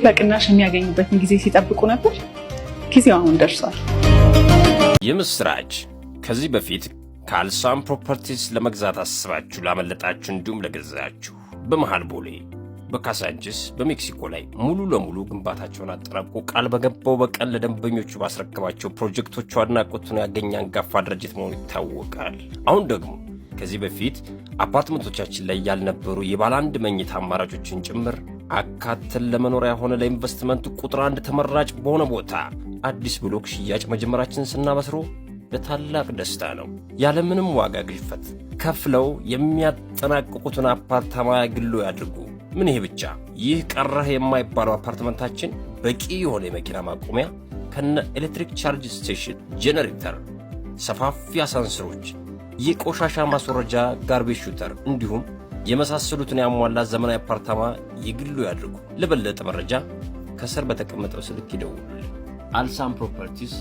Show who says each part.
Speaker 1: በቅናሽ የሚያገኙበትን ጊዜ ሲጠብቁ ነበር። ጊዜው አሁን ደርሷል።
Speaker 2: የምስራች! ከዚህ በፊት ከአልሳም ፕሮፐርቲስ ለመግዛት አስባችሁ ላመለጣችሁ እንዲሁም ለገዛችሁ በመሃል ቦሌ፣ በካሳንችስ፣ በሜክሲኮ ላይ ሙሉ ለሙሉ ግንባታቸውን አጠናቆ ቃል በገባው በቀን ለደንበኞቹ ባስረከባቸው ፕሮጀክቶቹ አድናቆቱን ያገኘ አንጋፋ ድርጅት መሆኑ ይታወቃል። አሁን ደግሞ ከዚህ በፊት አፓርትመንቶቻችን ላይ ያልነበሩ የባለ አንድ መኝታ አማራጮችን ጭምር አካተን ለመኖሪያ ሆነ ለኢንቨስትመንት ቁጥር አንድ ተመራጭ በሆነ ቦታ አዲስ ብሎክ ሽያጭ መጀመራችንን ስናበስሮ ለታላቅ ደስታ ነው። ያለምንም ዋጋ ግሽፈት ከፍለው የሚያጠናቅቁትን አፓርታማ ግሎ ያድርጉ። ምን ይሄ ብቻ! ይህ ቀረህ የማይባለው አፓርትመንታችን በቂ የሆነ የመኪና ማቆሚያ ከነ ኤሌክትሪክ ቻርጅ ስቴሽን፣ ጄኔሬተር፣ ሰፋፊ አሳንሰሮች፣ የቆሻሻ ማስወረጃ ጋርቤጅ ሹተር እንዲሁም የመሳሰሉትን ያሟላ ዘመናዊ አፓርታማ የግሉ ያድርጉ። ለበለጠ መረጃ ከስር በተቀመጠው ስልክ ይደውሉ። አልሳም ፕሮፐርቲስ